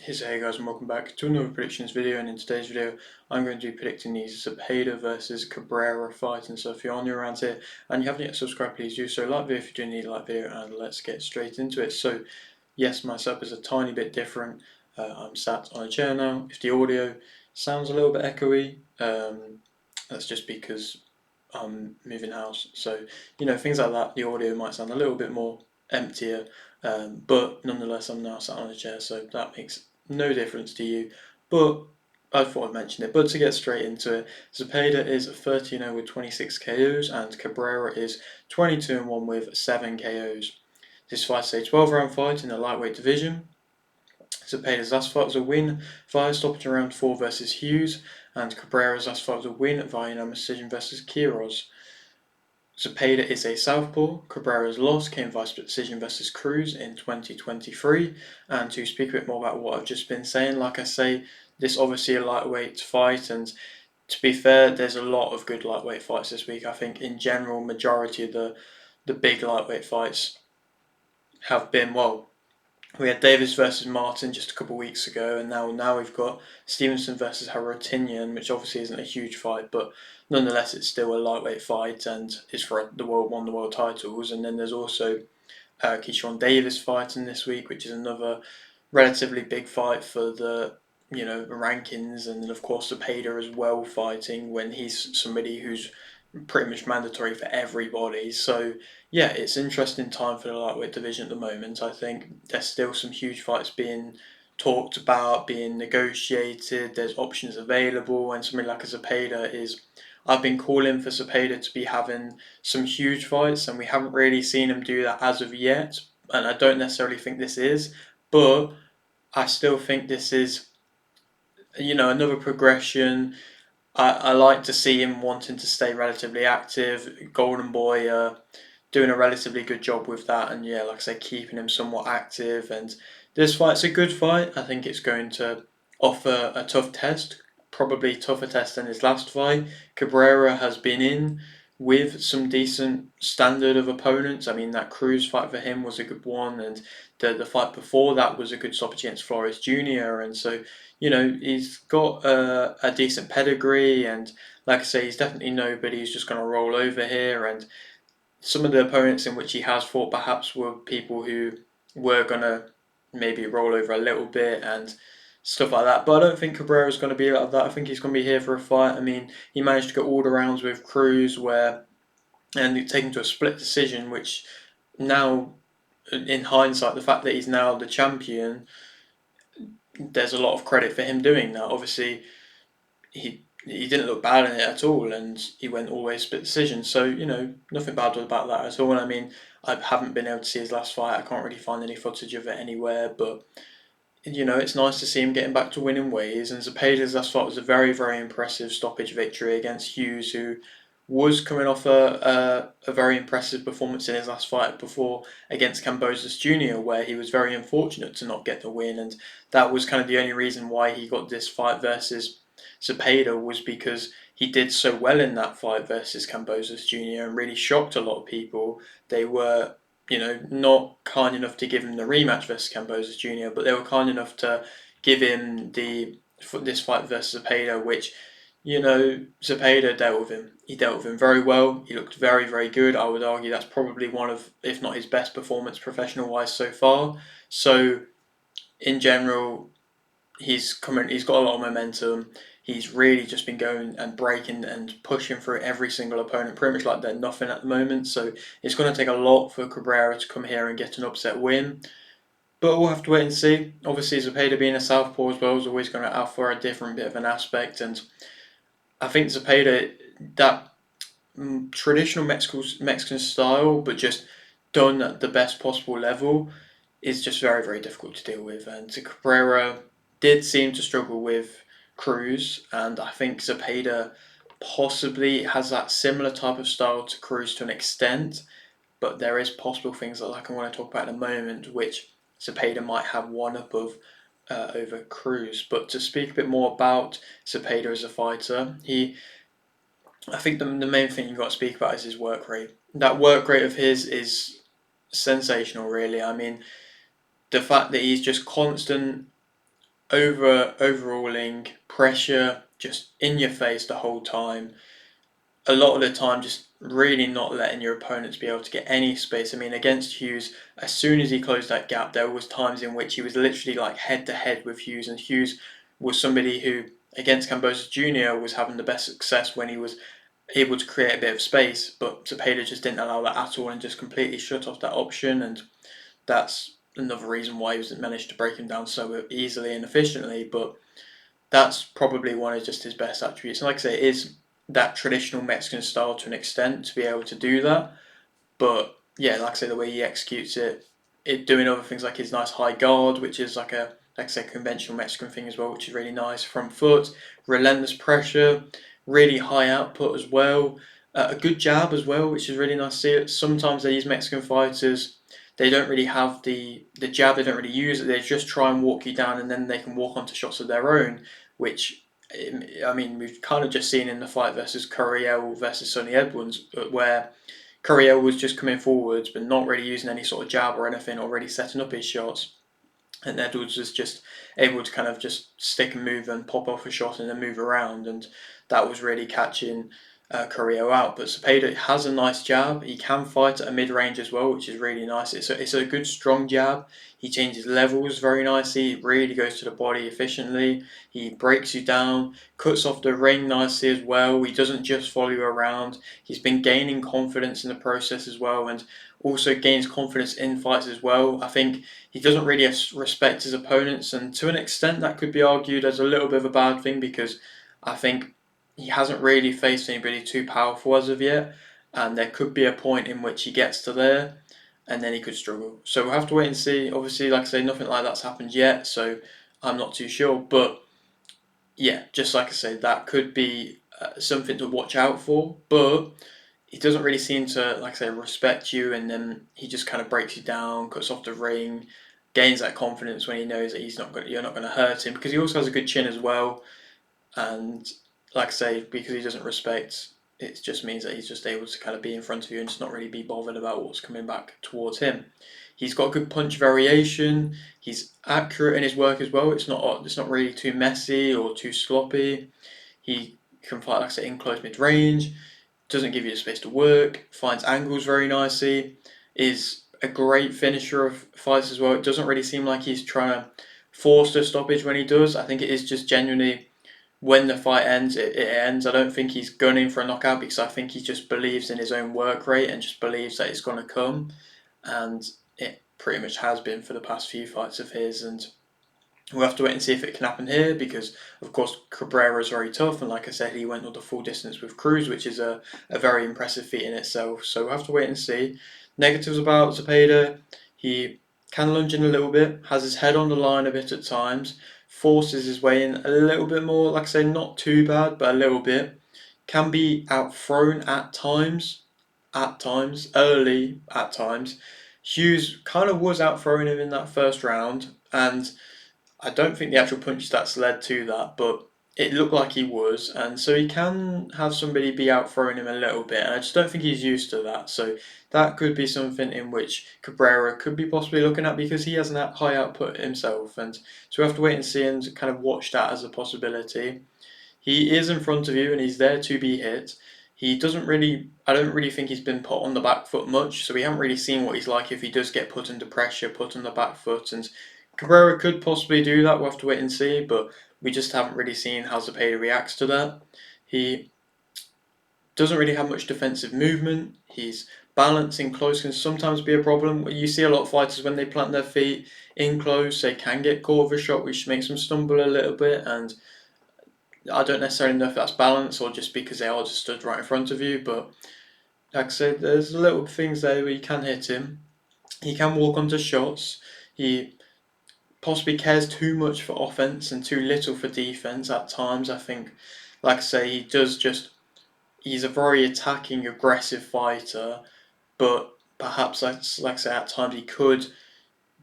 Hey guys, and welcome back to another predictions video, and in today's video I'm going to be predicting the Zepeda versus Cabrera fight. And so if you're new around here and you haven't yet subscribed, please do so. Like the video if you do need a like video, and let's get straight into it. So yes, my setup is a tiny bit different. I'm sat on a chair now. If the audio sounds a little bit echoey, that's just because I'm moving house. So things like that, the audio might sound a little bit more emptier, but nonetheless I'm now sat on a chair, so that makes no difference to you, but I thought I'd mention it. But to get straight into it, Zepeda is 13-0 with 26 KOs, and Cabrera is 22-1 with 7 KOs. This fight's a 12-round fight in the lightweight division. Zepeda's last fight was a win via stoppage in round 4 versus Hughes, and Cabrera's last fight was a win via unanimous decision versus Quiroz. Zepeda is a southpaw. Cabrera's loss came via split decision versus Cruz in 2023. And to speak a bit more about what I've just been saying, like I say, this obviously a lightweight fight, and to be fair, there's a lot of good lightweight fights this week. I think in general, majority of the big lightweight fights have been, well, we had Davis versus Martin just a couple of weeks ago, and now we've got Stevenson versus Harotinian, which obviously isn't a huge fight, but nonetheless it's still a lightweight fight and is for the world titles. And then there's also Keyshawn Davis fighting this week, which is another relatively big fight for the rankings, and then of course Zepeda as well fighting when he's somebody who's pretty much mandatory for everybody. So yeah, it's an interesting time for the lightweight division at the moment. I think there's still some huge fights being talked about, being negotiated. There's options available, and something like a Zepeda is. I've been calling for Zepeda to be having some huge fights, and we haven't really seen him do that as of yet. And I don't necessarily think this is, but I still think this is, another progression. I like to see him wanting to stay relatively active. Golden Boy doing a relatively good job with that, and yeah, like I said, keeping him somewhat active. And this fight's a good fight. I think it's going to offer a tough test, probably tougher test than his last fight. Cabrera has been in with some decent standard of opponents. I mean, that Cruz fight for him was a good one, and the fight before that was a good stoppage against Flores Jr. And so, he's got a decent pedigree, and like I say, he's definitely nobody who's just going to roll over here. And some of the opponents in which he has fought perhaps were people who were going to maybe roll over a little bit and stuff like that. But I don't think Cabrera's going to be like that. I think he's going to be here for a fight. I mean, he managed to get all the rounds with Cruz and taken to a split decision, which now, in hindsight, the fact that he's now the champion, there's a lot of credit for him doing that. Obviously, he didn't look bad in it at all, and he went all the way split decision. So nothing bad about that at all. And I mean, I haven't been able to see his last fight. I can't really find any footage of it anywhere, but it's nice to see him getting back to winning ways. And Zepeda's last fight was a very, very impressive stoppage victory against Hughes, who was coming off a very impressive performance in his last fight before against Cambosis Jr., where he was very unfortunate to not get the win. And that was kind of the only reason why he got this fight versus Zepeda, was because he did so well in that fight versus Cambosis Jr. and really shocked a lot of people. They were not kind enough to give him the rematch versus Cambosis Jr., but they were kind enough to give him this fight versus Zepeda, which Zepeda dealt with him. He dealt with him very well. He looked very, very good. I would argue that's probably one of, if not his best performance professional-wise so far. So, in general, he's got a lot of momentum. He's really just been going and breaking and pushing through every single opponent, pretty much like they're nothing at the moment. So it's going to take a lot for Cabrera to come here and get an upset win. But we'll have to wait and see. Obviously, Zepeda being a southpaw as well is always going to offer a different bit of an aspect. And I think Zepeda, that traditional Mexican style, but just done at the best possible level, is just very, very difficult to deal with. And Cabrera did seem to struggle with Cruz, and I think Zepeda possibly has that similar type of style to Cruz to an extent, but there is possible things that I want to talk about in a moment, which Zepeda might have one up of over Cruz. But to speak a bit more about Zepeda as a fighter, I think the main thing you've got to speak about is his work rate. That work rate of his is sensational, really. I mean, the fact that he's just constant overhauling pressure, just in your face the whole time. A lot of the time, just really not letting your opponents be able to get any space. I mean, against Hughes, as soon as he closed that gap, there was times in which he was literally like head to head with Hughes, and Hughes was somebody who, against Kambosos Jr., was having the best success when he was able to create a bit of space, but Zepeda just didn't allow that at all and just completely shut off that option, and that's another reason why he was managed to break him down so easily and efficiently. But that's probably one of just his best attributes. And like I say, it is that traditional Mexican style to an extent to be able to do that. But yeah, like I say, the way he executes it doing other things like his nice high guard, which is like I say, conventional Mexican thing as well, which is really nice. Front foot, relentless pressure, really high output as well. A good jab as well, which is really nice to see. Sometimes these Mexican fighters, they don't really have the jab, they don't really use it, they just try and walk you down and then they can walk onto shots of their own, which, I mean, we've kind of just seen in the fight versus Curiel versus Sonny Edwards, where Curiel was just coming forwards but not really using any sort of jab or anything, or really setting up his shots. And Edwards was just able to kind of just stick and move and pop off a shot and then move around, and that was really catching Carrillo out. But Zepeda has a nice jab. He can fight at a mid range as well, which is really nice. It's a good strong jab. He changes levels very nicely. He really goes to the body efficiently. He breaks you down, cuts off the ring nicely as well. He doesn't just follow you around. He's been gaining confidence in the process as well, and also gains confidence in fights as well. I think he doesn't really respect his opponents, and to an extent that could be argued as a little bit of a bad thing, because I think he hasn't really faced anybody too powerful as of yet, and there could be a point in which he gets to there and then he could struggle. So we'll have to wait and see. Obviously, like I say, nothing like that's happened yet, so I'm not too sure. But yeah, just like I say, that could be something to watch out for. But he doesn't really seem to, like I say, respect you, and then he just kind of breaks you down, cuts off the ring, gains that confidence when he knows that you're not going to hurt him, because he also has a good chin as well. And like I say, because he doesn't respect, it just means that he's just able to kind of be in front of you and just not really be bothered about what's coming back towards him. He's got good punch variation. He's accurate in his work as well. It's not really too messy or too sloppy. He can fight, like I say, in close mid range. Doesn't give you the space to work. Finds angles very nicely. Is a great finisher of fights as well. It doesn't really seem like he's trying to force the stoppage when he does. I think it is just genuinely, when the fight ends, it ends. I don't think he's gunning for a knockout, because I think he just believes in his own work rate and just believes that it's going to come. And it pretty much has been for the past few fights of his. And we'll have to wait and see if it can happen here, because, of course, Cabrera is very tough. And like I said, he went all the full distance with Cruz, which is a very impressive feat in itself. So we'll have to wait and see. Negatives about Zepeda: he can lunge in a little bit, has his head on the line a bit at times, forces his way in a little bit more, like I say, not too bad, but a little bit. Can be outthrown early at times. Hughes kind of was outthrowing him in that first round, and I don't think the actual punch stats led to that, but it looked like he was, and so he can have somebody be outthrowing him a little bit, and I just don't think he's used to that. So that could be something in which Cabrera could be possibly looking at, because he has a high output himself, and so we have to wait and see and kind of watch that as a possibility. He is in front of you and he's there to be hit. I don't really think he's been put on the back foot much, so we haven't really seen what he's like if he does get put under pressure, put on the back foot, and Cabrera could possibly do that. We'll have to wait and see, but we just haven't really seen how Zepeda reacts to that. He doesn't really have much defensive movement. His balance in close can sometimes be a problem. You see a lot of fighters, when they plant their feet in close, they can get caught with a shot, which makes them stumble a little bit, and I don't necessarily know if that's balance or just because they are just stood right in front of you. But like I said, there's little things there where you can hit him. He can walk onto shots. He possibly cares too much for offense and too little for defense at times. I think, like I say, he's a very attacking, aggressive fighter, but perhaps, like I say, at times he could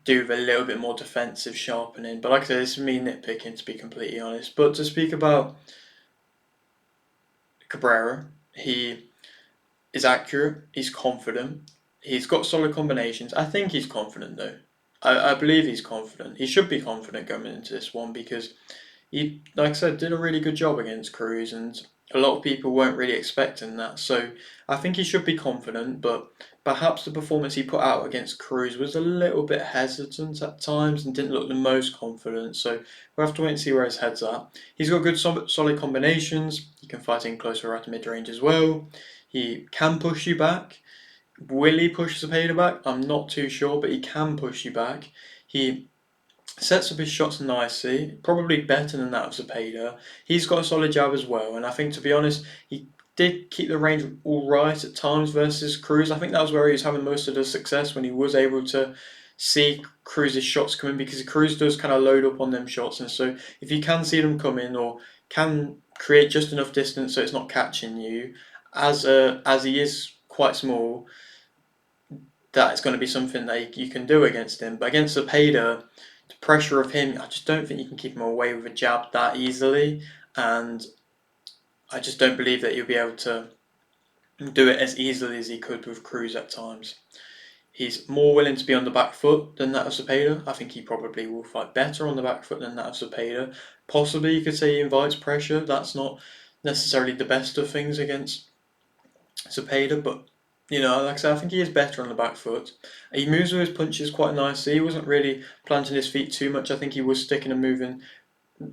do with a little bit more defensive sharpening. But like I said, this is me nitpicking, to be completely honest. But to speak about Cabrera, he is accurate, he's confident, he's got solid combinations. I think he's confident though. I believe he's confident. He should be confident going into this one because he, like I said, did a really good job against Cruz, and a lot of people weren't really expecting that. So I think he should be confident, but perhaps the performance he put out against Cruz was a little bit hesitant at times and didn't look the most confident. So we'll have to wait and see where his head's at. He's got good solid combinations. He can fight in close or at mid range as well. He can push you back. Will he push Zepeda back? I'm not too sure, but he can push you back. He sets up his shots nicely, probably better than that of Zepeda. He's got a solid jab as well, and I think, to be honest, he did keep the range all right at times versus Cruz. I think that was where he was having most of the success, when he was able to see Cruz's shots coming, because Cruz does kind of load up on them shots, and so if you can see them coming or can create just enough distance so it's not catching you, as he is quite small, that is going to be something that you can do against him. But against Zepeda, the pressure of him, I just don't think you can keep him away with a jab that easily, and I just don't believe that you'll be able to do it as easily as he could with Cruz at times. He's more willing to be on the back foot than that of Zepeda. I think he probably will fight better on the back foot than that of Zepeda. Possibly you could say he invites pressure. That's not necessarily the best of things against Zepeda, but like I said, I think he is better on the back foot. He moves with his punches quite nicely. He wasn't really planting his feet too much. I think he was sticking and moving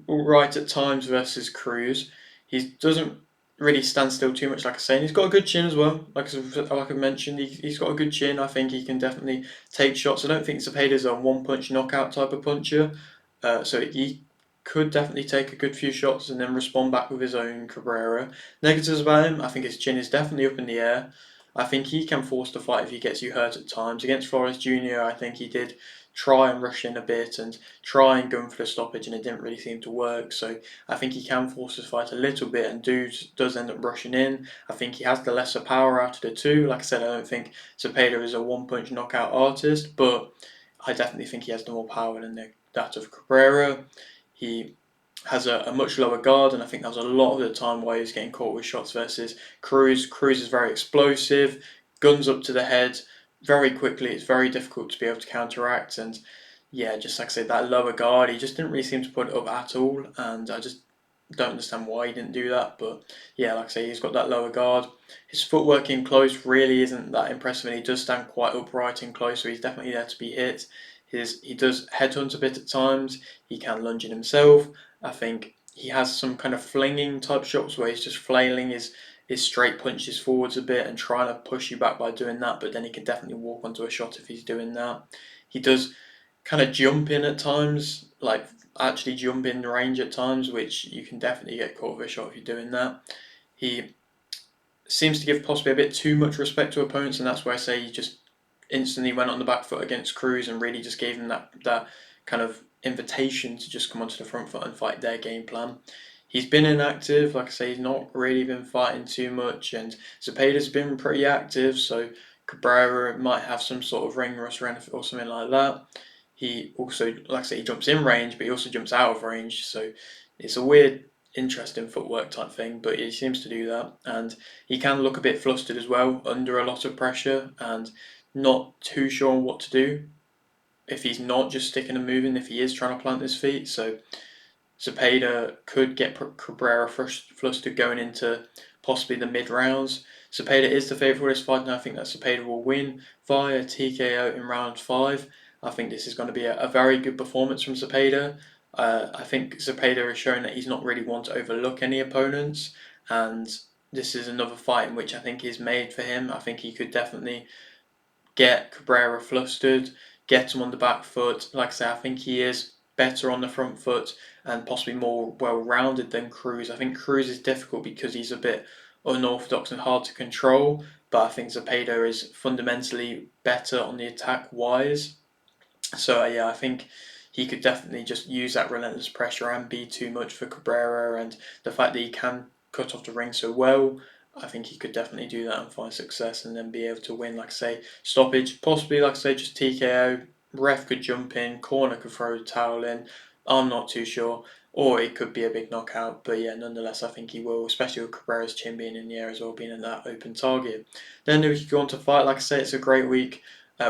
right at times versus Cruz. He doesn't really stand still too much, like I say. And he's got a good chin as well. Like I mentioned, he's got a good chin. I think he can definitely take shots. I don't think Zepeda's a one-punch knockout type of puncher. So he could definitely take a good few shots and then respond back with his own Cabrera. Negatives about him, I think his chin is definitely up in the air. I think he can force the fight if he gets you hurt at times. Against Flores Jr., I think he did try and rush in a bit and try and go for the stoppage, and it didn't really seem to work. So I think he can force his fight a little bit, and does end up rushing in. I think he has the lesser power out of the two. Like I said, I don't think Zepeda is a one-punch knockout artist, but I definitely think he has the more power than that of Cabrera. He has a much lower guard, and I think that was a lot of the time why he was getting caught with shots versus Cruz. Cruz is very explosive, guns up to the head very quickly. It's very difficult to be able to counteract, and yeah, just like I said, that lower guard, he just didn't really seem to put it up at all, and I just don't understand why he didn't do that. But yeah, like I say, he's got that lower guard. His footwork in close really isn't that impressive, and he does stand quite upright in close, so he's definitely there to be hit. He does headhunt a bit at times. He can lunge in himself. I think he has some kind of flinging type shots where he's just flailing his straight punches forwards a bit and trying to push you back by doing that, but then he can definitely walk onto a shot if he's doing that. He does kind of jump in at times, like actually jump in range at times, which you can definitely get caught with a shot if you're doing that. He seems to give possibly a bit too much respect to opponents, and that's why I say he just instantly went on the back foot against Cruz and really just gave him that kind of invitation to just come onto the front foot and fight their game plan. He's been inactive, like I say, he's not really been fighting too much, and Zepeda's been pretty active, so Cabrera might have some sort of ring rust or something like that. He also, like I say, he jumps in range, but he also jumps out of range, so it's a weird, interesting footwork type thing, but he seems to do that, and he can look a bit flustered as well under a lot of pressure and not too sure on what to do if he's not just sticking and moving, if he is trying to plant his feet. So Zepeda could get Cabrera flustered going into possibly the mid rounds. Zepeda is the favourite for this fight, and I think that Zepeda will win via TKO in round 5. I think this is going to be a very good performance from Zepeda. I think Zepeda has shown that he's not really one to overlook any opponents, and this is another fight in which I think is made for him. I think he could definitely get Cabrera flustered, get him on the back foot. Like I say, I think he is better on the front foot and possibly more well-rounded than Cruz. I think Cruz is difficult because he's a bit unorthodox and hard to control, but I think Zepeda is fundamentally better on the attack-wise. So yeah, I think he could definitely just use that relentless pressure and be too much for Cabrera, and the fact that he can cut off the ring so well, I think he could definitely do that and find success and then be able to win, like I say, stoppage, possibly, like I say, just TKO, ref could jump in, corner could throw the towel in, I'm not too sure, or it could be a big knockout, but yeah, nonetheless, I think he will, especially with Cabrera's chin being in the air as well, being in that open target. Then we could go on to fight, like I say, it's a great week.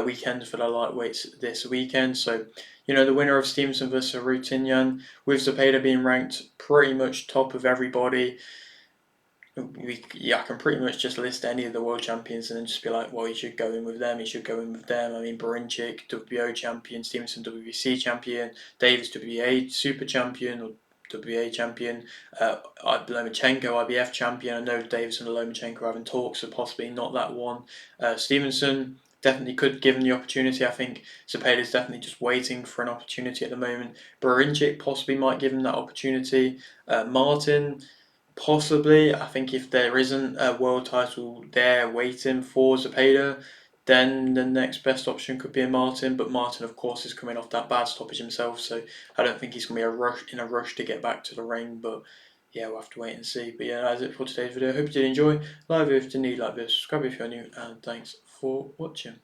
weekend for the lightweights this weekend. So, the winner of Stevenson versus Rutinyan, with Zepeda being ranked pretty much top of everybody, I can pretty much just list any of the world champions and then just be like, well, you should go in with them, you should go in with them. I mean, Borincic, WBO champion, Stevenson, WBC champion, Davis, WBA super champion, or WBA champion, Lomachenko, IBF champion. I know Davis and Lomachenko are having talks, so possibly not that one. Stevenson definitely could give him the opportunity. I think Zepeda is definitely just waiting for an opportunity at the moment. Borincic possibly might give him that opportunity. Martin, possibly. I think if there isn't a world title there waiting for Zepeda, then the next best option could be a Martin. But Martin, of course, is coming off that bad stoppage himself, so I don't think he's going to be in a rush to get back to the ring. But yeah, we'll have to wait and see. But yeah, that's it for today's video. Hope you did enjoy. Like if you need, like this, subscribe if you're new, and thanks for watching.